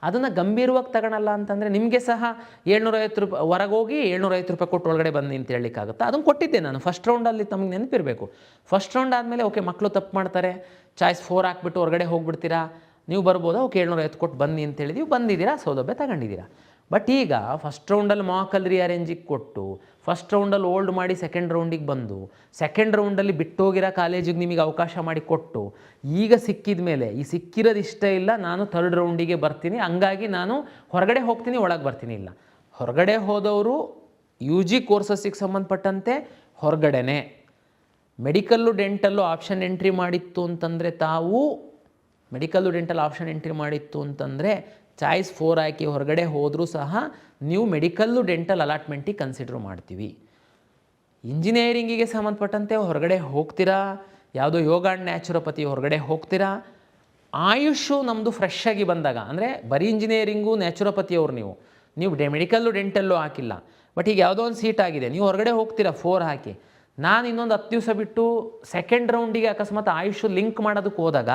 ಅದನ್ನು ಗಂಭೀರವಾಗಿ ತಗೊಳಲ್ಲ ಅಂತಂದರೆ ನಿಮಗೆ ಸಹ 750 ರೂಪಾಯಿ ಹೊರಗೆ ಹೋಗಿ 750 ರೂಪಾಯಿ ಕೊಟ್ಟು ಒಳಗಡೆ ಬಂದು ಅಂತ ಹೇಳಲಿಕ್ಕಾಗುತ್ತೆ. ಅದನ್ನು ಕೊಟ್ಟಿದ್ದೆ ನಾನು ಫಸ್ಟ್ ರೌಂಡಲ್ಲಿ, ತಮಗೆ ನೆನಪಿರಬೇಕು. ಫಸ್ಟ್ ರೌಂಡ್ ಆದಮೇಲೆ ಓಕೆ ಮಕ್ಕಳು ತಪ್ಪು ಮಾಡ್ತಾರೆ, ಚಾಯ್ಸ್ 4 ಹಾಕ್ಬಿಟ್ಟು ಹೊರಗಡೆ ಹೋಗ್ಬಿಡ್ತೀರಾ, ನೀವು ಬರ್ಬೋದಾ, ಓಕೆ 750 ಕೊಟ್ಟು ಬನ್ನಿ ಅಂತ ಹೇಳಿದೀವಿ, ಬಂದಿದ್ದೀರಾ, ಸೌಲಭ್ಯ ತಗೊಂಡಿದ್ದೀರಾ. ಬಟ್ ಈಗ ಫಸ್ಟ್ ರೌಂಡಲ್ಲಿ ಮಾಕಲ್ಲಿ ರೀಅರೇಂಜಿಗೆ ಕೊಟ್ಟು, ಫಸ್ಟ್ ರೌಂಡಲ್ಲಿ ಓಲ್ಡ್ ಮಾಡಿ ಸೆಕೆಂಡ್ ರೌಂಡಿಗೆ ಬಂದು, ಸೆಕೆಂಡ್ ರೌಂಡಲ್ಲಿ ಬಿಟ್ಟೋಗಿರೋ ಕಾಲೇಜಿಗೆ ನಿಮಗೆ ಅವಕಾಶ ಮಾಡಿ ಕೊಟ್ಟು, ಈಗ ಸಿಕ್ಕಿದ ಮೇಲೆ ಈ ಸಿಕ್ಕಿರೋದು ಇಷ್ಟ ಇಲ್ಲ, ನಾನು 3rd ರೌಂಡಿಗೆ ಬರ್ತೀನಿ, ಹಂಗಾಗಿ ನಾನು ಹೊರಗಡೆ ಹೋಗ್ತೀನಿ, ಒಳಗೆ ಬರ್ತೀನಿ. ಇಲ್ಲ, ಹೊರಗಡೆ ಹೋದವರು UG ಕೋರ್ಸಸ್ಸಿಗೆ ಸಂಬಂಧಪಟ್ಟಂತೆ ಹೊರಗಡೆನೆ. ಮೆಡಿಕಲ್ಲು ಡೆಂಟಲ್ಲು ಆಪ್ಷನ್ ಎಂಟ್ರಿ ಮಾಡಿತ್ತು ಅಂತಂದರೆ, ತಾವು ಮೆಡಿಕಲ್ಲು ಡೆಂಟಲ್ ಆಪ್ಷನ್ ಎಂಟ್ರಿ ಮಾಡಿತ್ತು ಅಂತಂದರೆ ಚಾಯ್ಸ್ 4 ಹಾಕಿ ಹೊರಗಡೆ ಹೋದರೂ ಸಹ ನೀವು ಮೆಡಿಕಲ್ಲು ಡೆಂಟಲ್ ಅಲಾಟ್ಮೆಂಟಿಗೆ ಕನ್ಸಿಡ್ರ್ ಮಾಡ್ತೀವಿ. ಇಂಜಿನಿಯರಿಂಗಿಗೆ ಸಂಬಂಧಪಟ್ಟಂತೆ ಹೊರಗಡೆ ಹೋಗ್ತೀರಾ, ಯಾವುದೋ ಯೋಗ ಆ್ಯಂಡ್ ನ್ಯಾಚುರೋಪತಿ ಹೊರಗಡೆ ಹೋಗ್ತೀರಾ. ಆಯುಷು ನಮ್ಮದು ಫ್ರೆಶ್ ಆಗಿ ಬಂದಾಗ, ಅಂದರೆ ಬರೀ ಇಂಜಿನಿಯರಿಂಗು ನ್ಯಾಚುರೋಪತಿಯವ್ರು ನೀವು ಮೆಡಿಕಲ್ಲು ಡೆಂಟಲ್ಲು ಹಾಕಿಲ್ಲ, ಬಟ್ ಈಗ ಯಾವುದೋ ಒಂದು ಸೀಟ್ ಆಗಿದೆ, ನೀವು ಹೊರಗಡೆ ಹೋಗ್ತೀರಾ 4 ಹಾಕಿ, ನಾನು ಇನ್ನೊಂದು 10 ದಿವಸ ಬಿಟ್ಟು ಸೆಕೆಂಡ್ ರೌಂಡಿಗೆ ಅಕಸ್ಮಾತ್ ಆಯುಷು ಲಿಂಕ್ ಮಾಡೋದಕ್ಕೆ ಹೋದಾಗ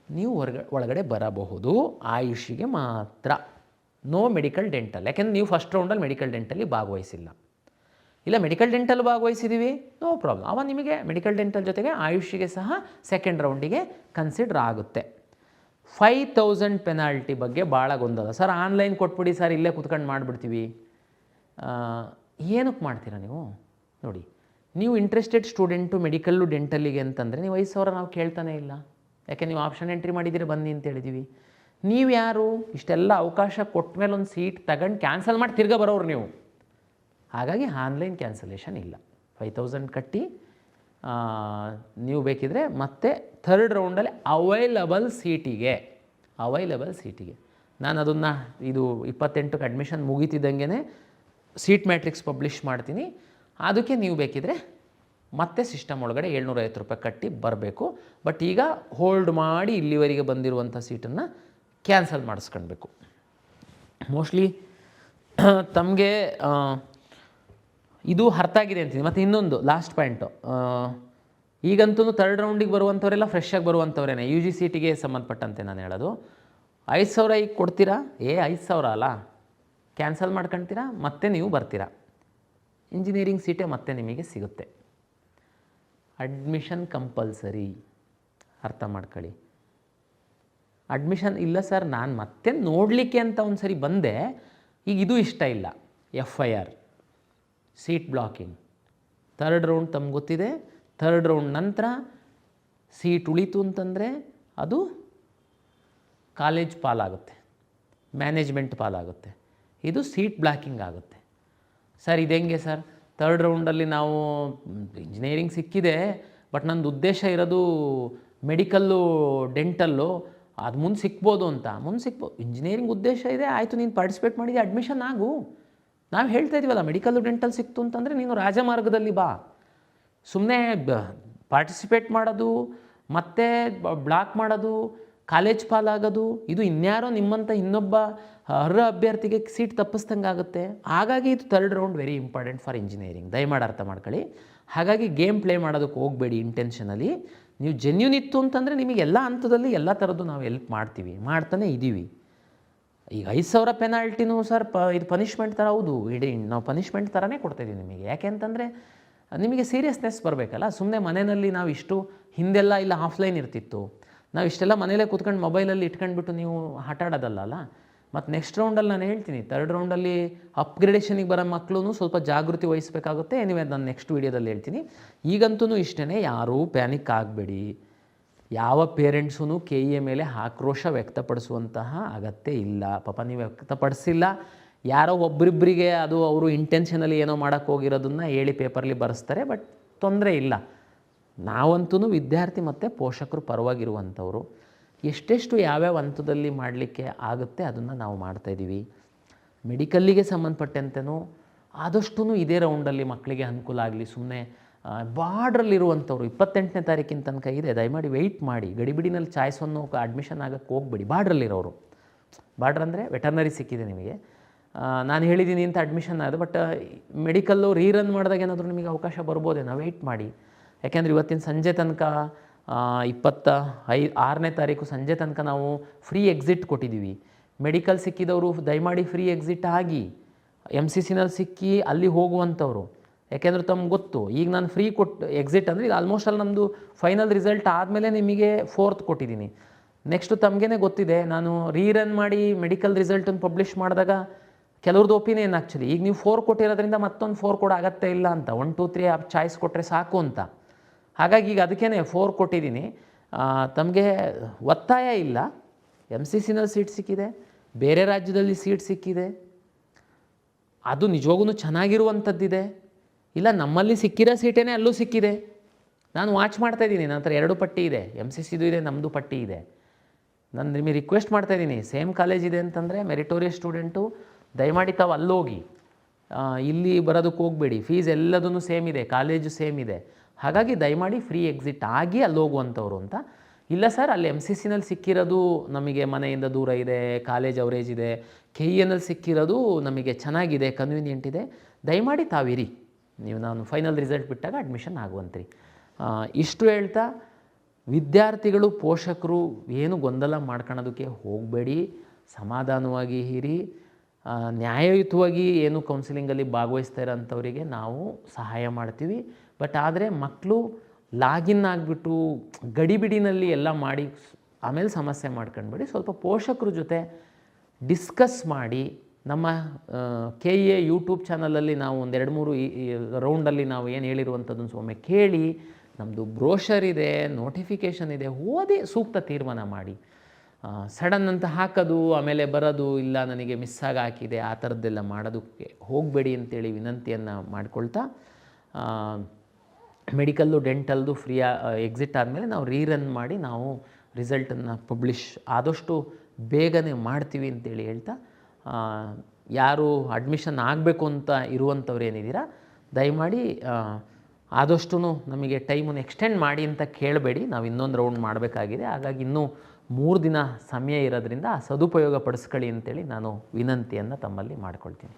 ನೀವು ಒಳಗಡೆ ಬರಬಹುದು. ಆಯುಷಿಗೆ ಮಾತ್ರ, ನೋ ಮೆಡಿಕಲ್ ಡೆಂಟಲ್. ಯಾಕೆಂದರೆ ನೀವು ಫಸ್ಟ್ ರೌಂಡಲ್ಲಿ ಮೆಡಿಕಲ್ ಡೆಂಟಲ್ಲಿ ಭಾಗವಹಿಸಿಲ್ಲ. ಇಲ್ಲ ಮೆಡಿಕಲ್ ಡೆಂಟಲ್ ಭಾಗವಹಿಸಿದ್ದೀವಿ, ನೋ ಪ್ರಾಬ್ಲಮ್, ಅವ ನಿಮಗೆ ಮೆಡಿಕಲ್ ಡೆಂಟಲ್ ಜೊತೆಗೆ ಆಯುಷಿಗೆ ಸಹ ಸೆಕೆಂಡ್ ರೌಂಡಿಗೆ ಕನ್ಸಿಡರ್ ಆಗುತ್ತೆ. 5,000 ಪೆನಾಲ್ಟಿ ಬಗ್ಗೆ ಭಾಳ ಗೊಂದಲ. ಸರ್ ಆನ್ಲೈನ್ ಕೊಟ್ಬಿಡಿ ಸರ್, ಇಲ್ಲೇ ಕುತ್ಕೊಂಡು ಮಾಡಿಬಿಡ್ತೀವಿ. ಏನಕ್ಕೆ ಮಾಡ್ತೀರಾ ನೀವು? ನೋಡಿ, ನೀವು ಇಂಟ್ರೆಸ್ಟೆಡ್ ಸ್ಟೂಡೆಂಟು ಮೆಡಿಕಲ್ಲು ಡೆಂಟಲ್ಲಿಗೆ ಅಂತಂದರೆ ನೀವು 5,000 ನಾವು ಕೇಳ್ತಾನೆ ಇಲ್ಲ. ಯಾಕೆ ನೀವು ಆಪ್ಷನ್ ಎಂಟ್ರಿ ಮಾಡಿದ್ದೀರಿ, ಬನ್ನಿ ಅಂತ ಹೇಳಿದ್ದೀವಿ. ನೀವು ಯಾರು? ಇಷ್ಟೆಲ್ಲ ಅವಕಾಶ ಕೊಟ್ಟ ಮೇಲೆ ಒಂದು ಸೀಟ್ ತಗೊಂಡು ಕ್ಯಾನ್ಸಲ್ ಮಾಡಿ ತಿರ್ಗಾ ಬರೋರು ನೀವು. ಹಾಗಾಗಿ ಆನ್ಲೈನ್ ಕ್ಯಾನ್ಸಲೇಷನ್ ಇಲ್ಲ. 5,000 ಕಟ್ಟಿ ನೀವು ಬೇಕಿದ್ರೆ ಮತ್ತೆ 3rd ರೌಂಡಲ್ಲಿ ಅವೈಲಬಲ್ ಸೀಟಿಗೆ ನಾನು ಅದನ್ನು ಇದು 28ಕ್ಕೆ ಅಡ್ಮಿಷನ್ ಮುಗೀತಿದ್ದಂಗೆ ಸೀಟ್ ಮ್ಯಾಟ್ರಿಕ್ಸ್ ಪಬ್ಲಿಷ್ ಮಾಡ್ತೀನಿ. ಅದಕ್ಕೆ ನೀವು ಬೇಕಿದ್ರೆ ಮತ್ತೆ ಸಿಸ್ಟಮ್ ಒಳಗಡೆ 750 ರೂಪಾಯಿ ಕಟ್ಟಿ ಬರಬೇಕು. ಬಟ್ ಈಗ ಹೋಲ್ಡ್ ಮಾಡಿ ಇಲ್ಲಿವರೆಗೆ ಬಂದಿರುವಂಥ ಸೀಟನ್ನು ಕ್ಯಾನ್ಸಲ್ ಮಾಡಿಸ್ಕೊಳ್ಬೇಕು. ಮೋಸ್ಟ್ಲಿ ತಮಗೆ ಇದು ಅರ್ಥ ಆಗಿದೆ ಅಂತೀನಿ. ಮತ್ತು ಇನ್ನೊಂದು ಲಾಸ್ಟ್ ಪಾಯಿಂಟು, ಈಗಂತೂ 3rd ರೌಂಡಿಗೆ ಬರುವಂಥವರೆಲ್ಲ ಫ್ರೆಶ್ ಆಗಿ ಬರುವಂಥವ್ರೇನೆ. UG ಸೀಟಿಗೆ ಸಂಬಂಧಪಟ್ಟಂತೆ ನಾನು ಹೇಳೋದು. 5,000 ಈಗ ಕೊಡ್ತೀರಾ, 5,000 ಅಲ್ಲ, ಕ್ಯಾನ್ಸಲ್ ಮಾಡ್ಕೊಳ್ತೀರಾ, ಮತ್ತೆ ನೀವು ಬರ್ತೀರಾ. ಇಂಜಿನಿಯರಿಂಗ್ ಸೀಟೇ ಮತ್ತೆ ನಿಮಗೆ ಸಿಗುತ್ತೆ. ಅಡ್ಮಿಷನ್ ಕಂಪಲ್ಸರಿ, ಅರ್ಥ ಮಾಡ್ಕೊಳ್ಳಿ. ಅಡ್ಮಿಷನ್ ಇಲ್ಲ ಸರ್, ನಾನು ಮತ್ತೆ ನೋಡಲಿಕ್ಕೆ ಅಂತ ಒಂದು ಸರಿ ಬಂದೆ, ಈಗ ಇದು ಇಷ್ಟ ಇಲ್ಲ, FIR, seat blocking. 3rd round ತಮ್ಗೆ ಗೊತ್ತಿದೆ. 3rd ರೌಂಡ್ ನಂತರ ಸೀಟ್ ಉಳಿತು ಅಂತಂದರೆ ಅದು ಕಾಲೇಜ್ ಪಾಲಾಗುತ್ತೆ, ಮ್ಯಾನೇಜ್ಮೆಂಟ್ ಪಾಲಾಗುತ್ತೆ. ಇದು ಸೀಟ್ ಬ್ಲಾಕಿಂಗ್ ಆಗುತ್ತೆ. ಸರ್ ಇದು ಹೆಂಗೆ ಸರ್? 3rd ರೌಂಡಲ್ಲಿ ನಾವು ಇಂಜಿನಿಯರಿಂಗ್ ಸಿಕ್ಕಿದೆ, ಬಟ್ ನಂದು ಉದ್ದೇಶ ಇರೋದು ಮೆಡಿಕಲ್ಲು, ಡೆಂಟಲ್ಲು, ಅದು ಮುಂದೆ ಸಿಗ್ಬೋದು ಅಂತ. ಮುಂದೆ ಸಿಗ್ಬೋದು, ಇಂಜಿನಿಯರಿಂಗ್ ಉದ್ದೇಶ ಇದೆ, ಆಯಿತು, ನೀನು ಪಾರ್ಟಿಸಿಪೇಟ್ ಮಾಡಿದೆ, ಅಡ್ಮಿಷನ್ ಆಗು. ನಾವು ಹೇಳ್ತಾ ಇದ್ದೀವಲ್ಲ, ಮೆಡಿಕಲ್ಲು ಡೆಂಟಲ್ ಸಿಕ್ತು ಅಂತಂದರೆ ನೀನು ರಾಜಮಾರ್ಗದಲ್ಲಿ ಬಾ. ಸುಮ್ಮನೆ ಪಾರ್ಟಿಸಿಪೇಟ್ ಮಾಡೋದು ಮತ್ತು ಬ್ಲಾಕ್ ಮಾಡೋದು, ಕಾಲೇಜ್ ಪಾಲಾಗೋದು, ಇದು ಇನ್ಯಾರೋ ನಿಮ್ಮಂಥ ಇನ್ನೊಬ್ಬ ಅರ್ಹ ಅಭ್ಯರ್ಥಿಗೆ ಸೀಟ್ ತಪ್ಪಿಸ್ದಂಗೆ ಆಗುತ್ತೆ. ಹಾಗಾಗಿ ಇದು 3rd round very important for engineering, ದಯಮಾಡಿ ಅರ್ಥ ಮಾಡ್ಕೊಳ್ಳಿ. ಹಾಗಾಗಿ ಗೇಮ್ ಪ್ಲೇ ಮಾಡೋದಕ್ಕೆ ಹೋಗಬೇಡಿ ಇಂಟೆನ್ಷನಲ್ಲಿ. ನೀವು ಜೆನ್ಯೂನ್ ಇತ್ತು ಅಂತಂದರೆ ನಿಮಗೆ ಎಲ್ಲ ಹಂತದಲ್ಲಿ ಎಲ್ಲ ಥರದ್ದು ನಾವು ಹೆಲ್ಪ್ ಮಾಡ್ತೀವಿ, ಮಾಡ್ತಾನೆ ಇದ್ದೀವಿ. ಈಗ 5,000 ಪೆನಾಲ್ಟಿನೂ ಸರ್ ಇದು ಪನಿಷ್ಮೆಂಟ್ ಥರ, ಹೌದು, ಇಡೀ ನಾವು ಪನಿಷ್ಮೆಂಟ್ ಥರನೇ ಕೊಡ್ತಾಯಿದ್ದೀವಿ ನಿಮಗೆ. ಯಾಕೆ ಅಂತಂದರೆ ನಿಮಗೆ ಸೀರಿಯಸ್ನೆಸ್ ಬರಬೇಕಲ್ಲ. ಸುಮ್ಮನೆ ಮನೆಯಲ್ಲಿ ನಾವು ಇಷ್ಟು ಹಿಂದೆಲ್ಲ ಇಲ್ಲ ಆಫ್ಲೈನ್ ಇರ್ತಿತ್ತು, ನಾವು ಇಷ್ಟೆಲ್ಲ ಮನೇಲೇ ಕೂತ್ಕೊಂಡು ಮೊಬೈಲಲ್ಲಿ ಇಟ್ಕೊಂಡ್ಬಿಟ್ಟು ನೀವು ಆಟ ಆಡೋದಲ್ಲ. ಮತ್ತು ನೆಕ್ಸ್ಟ್ ರೌಂಡಲ್ಲಿ ನಾನು ಹೇಳ್ತೀನಿ, 3rd ರೌಂಡಲ್ಲಿ ಅಪ್ಗ್ರೇಡೇಷನಿಗೆ ಬರೋ ಮಕ್ಕಳು ಸ್ವಲ್ಪ ಜಾಗೃತಿ ವಹಿಸಬೇಕಾಗುತ್ತೆ. ಎನಿವೆ ನಾನು ನೆಕ್ಸ್ಟ್ ವೀಡಿಯೋದಲ್ಲಿ ಹೇಳ್ತೀನಿ. ಈಗಂತೂ ಇಷ್ಟೇ, ಯಾರೂ ಪ್ಯಾನಿಕ್ ಆಗಬೇಡಿ. ಯಾವ ಪೇರೆಂಟ್ಸೂ KEA ಮೇಲೆ ಆಕ್ರೋಶ ವ್ಯಕ್ತಪಡಿಸುವಂತಹ ಅಗತ್ಯ ಇಲ್ಲ. ಪಾಪ ನೀವು ವ್ಯಕ್ತಪಡಿಸಿಲ್ಲ, ಯಾರೋ ಒಬ್ಬರಿಬ್ಬರಿಗೆ ಅದು ಅವರು ಇಂಟೆನ್ಷನಲ್ಲಿ ಏನೋ ಮಾಡೋಕ್ಕೆ ಹೋಗಿರೋದನ್ನು ಹೇಳಿ ಪೇಪರ್ಲಿ ಬರೆಸ್ತಾರೆ, ಬಟ್ ತೊಂದರೆ ಇಲ್ಲ. ನಾವಂತೂ ವಿದ್ಯಾರ್ಥಿ ಮತ್ತು ಪೋಷಕರು ಪರವಾಗಿರುವಂಥವ್ರು. ಎಷ್ಟೆಷ್ಟು ಯಾವ್ಯಾವ ಹಂತದಲ್ಲಿ ಮಾಡಲಿಕ್ಕೆ ಆಗುತ್ತೆ ಅದನ್ನು ನಾವು ಮಾಡ್ತಾಯಿದ್ದೀವಿ. ಮೆಡಿಕಲ್ಲಿಗೆ ಸಂಬಂಧಪಟ್ಟಂತೆಯೂ ಆದಷ್ಟು ಇದೇ ರೌಂಡಲ್ಲಿ ಮಕ್ಕಳಿಗೆ ಅನುಕೂಲ ಆಗಲಿ. ಸುಮ್ಮನೆ ಬಾರ್ಡ್ರಲ್ಲಿರುವಂಥವ್ರು 28ನೇ ತಾರೀಕಿನ ತನಕ ಇದೆ, ದಯಮಾಡಿ ವೆಯ್ಟ್ ಮಾಡಿ. ಗಡಿಬಿಡಿನಲ್ಲಿ ಚಾಯ್ಸನ್ನು ಅಡ್ಮಿಷನ್ ಆಗೋಕ್ಕೆ ಹೋಗ್ಬೇಡಿ. ಬಾರ್ಡ್ರಲ್ಲಿರೋರು, ಬಾರ್ಡ್ರ್ ಅಂದರೆ ವೆಟರ್ನರಿ ಸಿಕ್ಕಿದೆ ನಿಮಗೆ, ನಾನು ಹೇಳಿದ್ದೀನಿ ಅಂತ ಅಡ್ಮಿಷನ್ ಆಗೋದು, ಬಟ್ ಮೆಡಿಕಲ್ಲು ರೀರನ್ ಮಾಡಿದಾಗ ಏನಾದರೂ ನಿಮಗೆ ಅವಕಾಶ ಬರ್ಬೋದೇನೋ, ವೆಯ್ಟ್ ಮಾಡಿ. ಯಾಕೆಂದರೆ ಇವತ್ತಿನ ಸಂಜೆ ತನಕ 26ನೇ ತಾರೀಕು ಸಂಜೆ ತನಕ ನಾವು ಫ್ರೀ ಎಕ್ಸಿಟ್ ಕೊಟ್ಟಿದ್ದೀವಿ. ಮೆಡಿಕಲ್ ಸಿಕ್ಕಿದವರು ದಯಮಾಡಿ ಫ್ರೀ ಎಕ್ಸಿಟ್ ಆಗಿ, MCCನಲ್ಲಿ ಸಿಕ್ಕಿ ಅಲ್ಲಿ ಹೋಗುವಂಥವ್ರು. ಯಾಕೆಂದರೆ ತಮ್ಗೆ ಗೊತ್ತು, ಈಗ ನಾನು ಫ್ರೀ ಎಕ್ಸಿಟ್ ಅಂದರೆ ಇದು ಆಲ್ಮೋಸ್ಟ್ ಅಲ್ಲಿ ನಮ್ಮದು ಫೈನಲ್ ರಿಸಲ್ಟ್ ಆದಮೇಲೆ ನಿಮಗೆ 4th ಕೊಟ್ಟಿದ್ದೀನಿ. ನೆಕ್ಸ್ಟು ತಮಗೇ ಗೊತ್ತಿದೆ, ನಾನು ರೀರನ್ ಮಾಡಿ ಮೆಡಿಕಲ್ ರಿಸಲ್ಟನ್ನು ಪಬ್ಲಿಷ್ ಮಾಡಿದಾಗ ಕೆಲವ್ರದ್ದು ಒಪಿನಿಯನ್ ಆ್ಯಕ್ಚುಲಿ, ಈಗ ನೀವು 4 ಕೊಟ್ಟಿರೋದ್ರಿಂದ ಮತ್ತೊಂದು 4 ಕೊಡೋ ಅಗತ್ಯ ಇಲ್ಲ ಅಂತ, 1, 2, 3 ಚಾಯ್ಸ್ ಕೊಟ್ಟರೆ ಸಾಕು ಅಂತ. ಹಾಗಾಗಿ ಈಗ ಅದಕ್ಕೇ 4 ಕೊಟ್ಟಿದ್ದೀನಿ. ತಮಗೆ ಒತ್ತಾಯ ಇಲ್ಲ. MCCನಲ್ಲಿ ಸೀಟ್ ಸಿಕ್ಕಿದೆ, ಬೇರೆ ರಾಜ್ಯದಲ್ಲಿ ಸೀಟ್ ಸಿಕ್ಕಿದೆ, ಅದು ನಿಜವಾಗೂ ಚೆನ್ನಾಗಿರುವಂಥದ್ದಿದೆ. ಇಲ್ಲ ನಮ್ಮಲ್ಲಿ ಸಿಕ್ಕಿರೋ ಸೀಟೇ ಅಲ್ಲೂ ಸಿಕ್ಕಿದೆ, ನಾನು ವಾಚ್ ಮಾಡ್ತಾಯಿದ್ದೀನಿ. ನನ್ನ ಹತ್ರ 2 ಪಟ್ಟಿ ಇದೆ, MCCದು ಇದೆ, ನಮ್ಮದು ಪಟ್ಟಿ ಇದೆ. ನಾನು ನಿಮಗೆ ರಿಕ್ವೆಸ್ಟ್ ಮಾಡ್ತಾಯಿದ್ದೀನಿ, ಸೇಮ್ ಕಾಲೇಜ್ ಇದೆ ಅಂತಂದರೆ ಮೆರಿಟೋರಿಯಸ್ ಸ್ಟೂಡೆಂಟು ದಯಮಾಡಿ ತಾವು ಅಲ್ಲೋಗಿ, ಇಲ್ಲಿ ಬರೋದಕ್ಕೆ ಹೋಗಬೇಡಿ. ಫೀಸ್ ಎಲ್ಲದೂ ಸೇಮ್ ಇದೆ, ಕಾಲೇಜು ಸೇಮ್ ಇದೆ. ಹಾಗಾಗಿ ದಯಮಾಡಿ ಫ್ರೀ ಎಕ್ಸಿಟ್ ಆಗಿ ಅಲ್ಲಿ ಹೋಗುವಂಥವ್ರು ಅಂತ. ಇಲ್ಲ ಸರ್, ಅಲ್ಲಿ MCCನಲ್ಲಿ ಸಿಕ್ಕಿರೋದು ನಮಗೆ ಮನೆಯಿಂದ ದೂರ ಇದೆ, ಕಾಲೇಜ್ ಅವರೇಜ್ ಇದೆ, KEAನಲ್ಲಿ ಸಿಕ್ಕಿರೋದು ನಮಗೆ ಚೆನ್ನಾಗಿದೆ, ಕನ್ವೀನಿಯೆಂಟ್ ಇದೆ, ದಯಮಾಡಿ ತಾವಿರಿ, ನೀವು ನಾನು ಫೈನಲ್ ರಿಸಲ್ಟ್ ಬಿಟ್ಟಾಗ ಅಡ್ಮಿಷನ್ ಆಗುವಂತ್ರಿ. ಇಷ್ಟು ಹೇಳ್ತಾ ವಿದ್ಯಾರ್ಥಿಗಳು ಪೋಷಕರು ಏನು ಗೊಂದಲ ಮಾಡ್ಕೊಳ್ಳೋದಕ್ಕೆ ಹೋಗಬೇಡಿ, ಸಮಾಧಾನವಾಗಿ ಇರಿ. ನ್ಯಾಯಯುತವಾಗಿ ಏನು ಕೌನ್ಸಿಲಿಂಗಲ್ಲಿ ಭಾಗವಹಿಸ್ತಾ ಇರೋಂಥವರಿಗೆ ನಾವು ಸಹಾಯ ಮಾಡ್ತೀವಿ. ಬಟ್ ಆದರೆ ಮಕ್ಕಳು ಲಾಗಿನ್ ಆಗಿಬಿಟ್ಟು ಗಡಿಬಿಡಿನಲ್ಲಿ ಎಲ್ಲ ಮಾಡಿ ಆಮೇಲೆ ಸಮಸ್ಯೆ ಮಾಡ್ಕೊಂಡ್ಬೇಡಿ. ಸ್ವಲ್ಪ ಪೋಷಕರ ಜೊತೆ ಡಿಸ್ಕಸ್ ಮಾಡಿ. ನಮ್ಮ KEA ಯೂಟ್ಯೂಬ್ ಚಾನಲಲ್ಲಿ ನಾವು ಒಂದು 2-3 ರೌಂಡಲ್ಲಿ ನಾವು ಏನು ಹೇಳಿರುವಂಥದ್ದನ್ನು ಒಮ್ಮೆ ಕೇಳಿ, ನಮ್ಮದು ಬ್ರೋಷರ್ ಇದೆ, ನೋಟಿಫಿಕೇಷನ್ ಇದೆ, ಓದಿ ಸೂಕ್ತ ತೀರ್ಮಾನ ಮಾಡಿ. ಸಡನ್ ಅಂತ ಹಾಕೋದು ಆಮೇಲೆ ಬರೋದು, ಇಲ್ಲ ನನಗೆ ಮಿಸ್ಸಾಗಿ ಹಾಕಿದೆ, ಆ ಥರದ್ದೆಲ್ಲ ಮಾಡೋದಕ್ಕೆ ಹೋಗಬೇಡಿ ಅಂತೇಳಿ ವಿನಂತಿಯನ್ನು ಮಾಡಿಕೊಳ್ತಾ, ಮೆಡಿಕಲ್ಲು ಡೆಂಟಲ್ದು ಫ್ರೀ ಎಕ್ಸಿಟ್ ಆದಮೇಲೆ ನಾವು ರೀರನ್ ಮಾಡಿ ನಾವು ರಿಸಲ್ಟನ್ನು ಪಬ್ಲಿಷ್ ಆದಷ್ಟು ಬೇಗನೆ ಮಾಡ್ತೀವಿ ಅಂತೇಳಿ ಹೇಳ್ತಾ, ಯಾರು ಅಡ್ಮಿಷನ್ ಆಗಬೇಕು ಅಂತ ಇರುವಂಥವ್ರು ಏನಿದ್ದೀರಾ ದಯಮಾಡಿ ಆದಷ್ಟು ನಮಗೆ ಟೈಮನ್ನು ಎಕ್ಸ್ಟೆಂಡ್ ಮಾಡಿ ಅಂತ ಕೇಳಬೇಡಿ. ನಾವು ಇನ್ನೊಂದು ರೌಂಡ್ ಮಾಡಬೇಕಾಗಿದೆ, ಹಾಗಾಗಿ ಇನ್ನೂ 3 ದಿನ ಸಮಯ ಇರೋದ್ರಿಂದ ಸದುಪಯೋಗ ಪಡಿಸ್ಕೊಳ್ಳಿ ಅಂತೇಳಿ ನಾನು ವಿನಂತಿಯನ್ನು ತಮ್ಮಲ್ಲಿ ಮಾಡ್ಕೊಳ್ತೀನಿ.